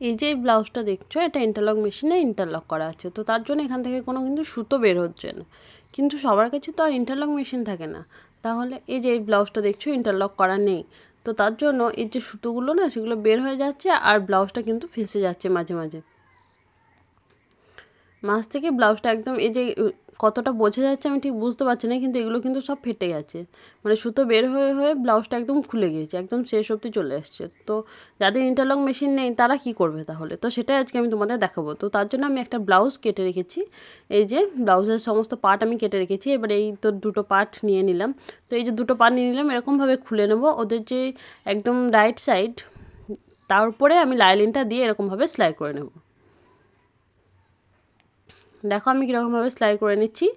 এই যে এই ব্লাউজটা দেখছো, এটা ইন্টারলক মেশিনে ইন্টারলক করা আছে, তো তার জন্য এখান থেকে কোনো কিন্তু সুতো বের হচ্ছে না। কিন্তু সবার কাছে তো আর ইন্টারলক মেশিন থাকে না, তাহলে এই যে এই ব্লাউজটা দেখছো ইন্টারলক করা নেই, তো তার জন্য এই যে সুতোগুলো না সেগুলো বের হয়ে যাচ্ছে আর ব্লাউজটা কিন্তু ফেঁসে যাচ্ছে মাঝে মাঝে। মাঝ থেকে ব্লাউজটা একদম এই যে কতটা বোঝা যাচ্ছে আমি ঠিক বুঝতে পারছি না, কিন্তু এগুলো কিন্তু সব ফেটে গেছে, মানে সুতো বের হয়ে হয়ে ব্লাউজটা একদম খুলে গিয়েছে, একদম শেষ অবধি চলে এসছে। তো যাদের ইন্টারলক মেশিন নেই তারা কি করবে তাহলে, তো সেটাই আজকে আমি তোমাদের দেখাবো। তো তার জন্য আমি একটা ব্লাউজ কেটে রেখেছি, এই যে ব্লাউজের সমস্ত পার্ট আমি কেটে রেখেছি। এবার এই তো দুটো পার্ট নিয়ে নিলাম, তো এই যে দুটো পার্ট নিয়ে নিলাম, এরকমভাবে খুলে নেব ওদের যে একদম রাইট সাইড, তার উপরে আমি লাইলিনটা দিয়ে এরকমভাবে সেলাই করে নেব। দেখো আমি কীরকমভাবে সেলাই করে নিচ্ছি,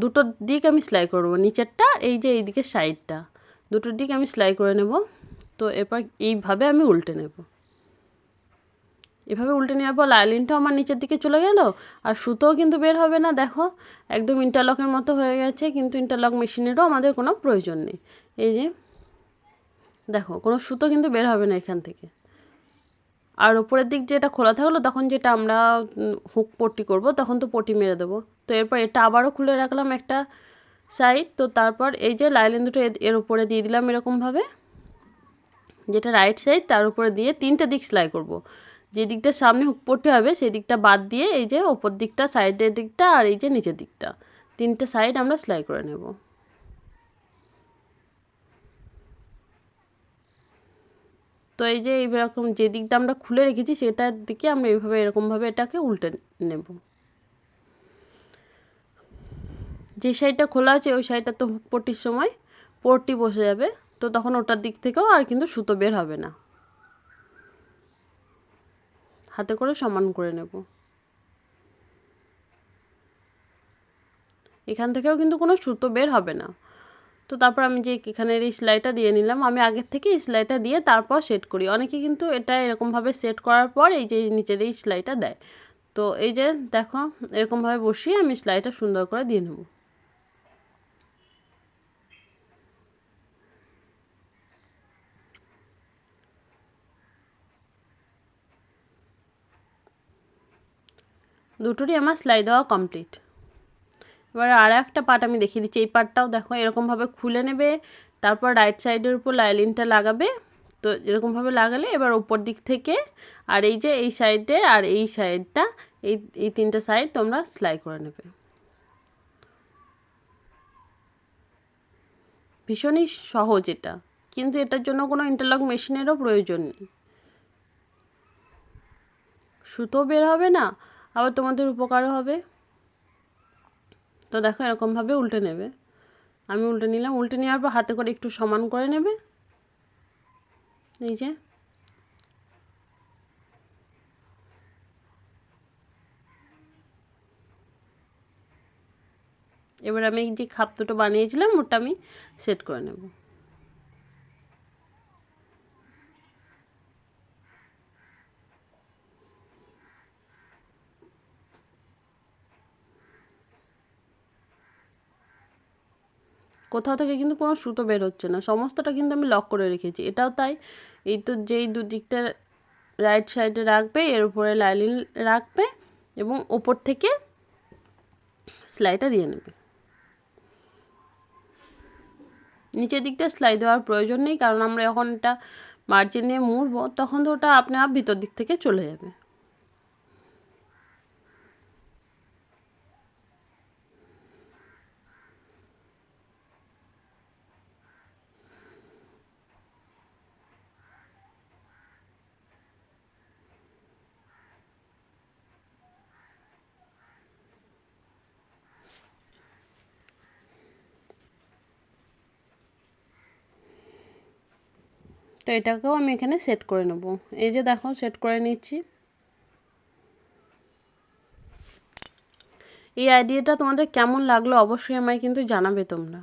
দুটো দিক আমি সেলাই করবো, নিচেরটা এই যে এই দিকের সাইডটা, দুটোর দিক আমি সেলাই করে নেব। তো এরপর এইভাবে আমি উল্টে নেব, এভাবে উল্টে নেওয়ার পর লাইলিনটাও আমার নিচের দিকে চলে গেল, আর সুতোও কিন্তু বের হবে না। দেখো একদম ইন্টারলকের মতো হয়ে গেছে, কিন্তু ইন্টারলক মেশিনেরও আমাদের কোনো প্রয়োজন নেই। এই যে দেখো কোনো সুতো কিন্তু বের হবে না এখান থেকে। আর ওপরের দিক যেটা খোলা থাকলো তখন যেটা আমরা হুক পট্টি করব তখন তো পট্টি মেরে দেবো। তো এরপর এটা আবারও খুলে রাখলাম একটা সাইড, তো তারপর এই যে লাইলিন দুটো এর উপরে দিয়ে দিলাম এরকমভাবে, যেটা রাইট সাইড তার উপরে দিয়ে তিনটে দিক সেলাই করব। যে দিকটা সামনে হুক পট্টি হবে সেই দিকটা বাদ দিয়ে এই যে ওপর দিকটা, সাইডের দিকটা আর এই যে নিচের দিকটা, তিনটে সাইড আমরা সেলাই করে নেব। তো এই যে এইরকম যে দিকটা আমরা খুলে রেখেছি সেটার দিকে আমরা এইভাবে এরকমভাবে এটাকে উল্টে নেব। যে সাইডটা খোলা আছে ওই সাইডটা তো হুক পট্টির সময় পট্টি বসে যাবে, তো তখন ওটার দিক থেকেও আর কিন্তু সুতো বের হবে না। হাতে করে সমান করে নেব। এখান থেকেও কিন্তু কোনো সুতো বের হবে না। তো তারপর আমি যে এখানের এই সেলাইটা দিয়ে নিলাম, আমি আগের থেকে এই সেলাইটা দিয়ে তারপর সেট করি। অনেকে কিন্তু এটা এরকমভাবে সেট করার পর এই যে নিচের এই সেলাইটা দেয়। তো এই যে দেখো এরকমভাবে বসিয়ে আমি সেলাইটা সুন্দর করে দিয়ে নেব। দুটোরই আমার সেলাই দেওয়া কমপ্লিট। এবার আর একটা পার্ট আমি দেখিয়ে দিচ্ছি, এই পার্টটাও দেখো এরকমভাবে খুলে নেবে, তারপর রাইট সাইডের উপর লাইলিনটা লাগাবে। তো এরকমভাবে লাগালে এবার উপর দিক থেকে আর এই যে এই সাইডে আর এই সাইডটা, এই এই তিনটে সাইড তোমরা সেলাই করে নেবে। ভীষণই সহজ এটা, কিন্তু এটার জন্য কোনো ইন্টারলক মেশিনেরও প্রয়োজন নেই, সুতো বের হবে না, আবার তোমাদের উপকারও হবে। তো দেখো এরকমভাবে উল্টে নেবে, আমি উল্টে নিলাম, উল্টে নেওয়ার পর হাতে করে একটু সমান করে নেবে। এই যে এবার আমি এই যে খাপ দুটো বানিয়েছিলাম ওটা আমি সেট করে নেব। কোথাও থেকে কিন্তু কোনো সুতো বের হচ্ছে না, সমস্তটা কিন্তু আমি লক করে রেখেছি, এটাও তাই। এই তো যেই দুদিকটা রাইট সাইডে রাখবে এর উপরে লাইলিন রাখবে এবং ওপর থেকে সেলাইটা দিয়ে নেবে। নিচের দিকটা সেলাই দেওয়ার প্রয়োজন নেই, কারণ আমরা যখন এটা মার্জিন দিয়ে মুড়বো তখন তো ওটা আপনি আপ ভিতর দিক থেকে চলে যাবে। তো এটাকেও আমি এখানে সেট করে নেব। এই যে দেখো সেট করে নিচ্ছি। এই আইডিয়াটা তোমাদের কেমন লাগলো অবশ্যই আমায় কিন্তু জানাবে তোমরা।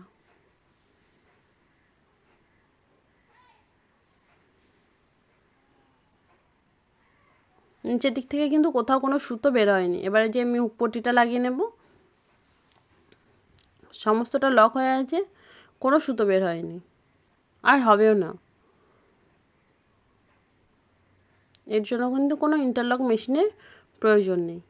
নিচের দিক থেকে কিন্তু কোথাও কোনো সুতো বের হয়নি। এবারে যে আমি পট্টিটা লাগিয়ে নেব, সমস্তটা লক হয়ে আছে, কোনো সুতো বের হয়নি আর হবেও না। এর জন্য কিন্তু কোনো ইন্টারলক মেশিনের প্রয়োজন নেই।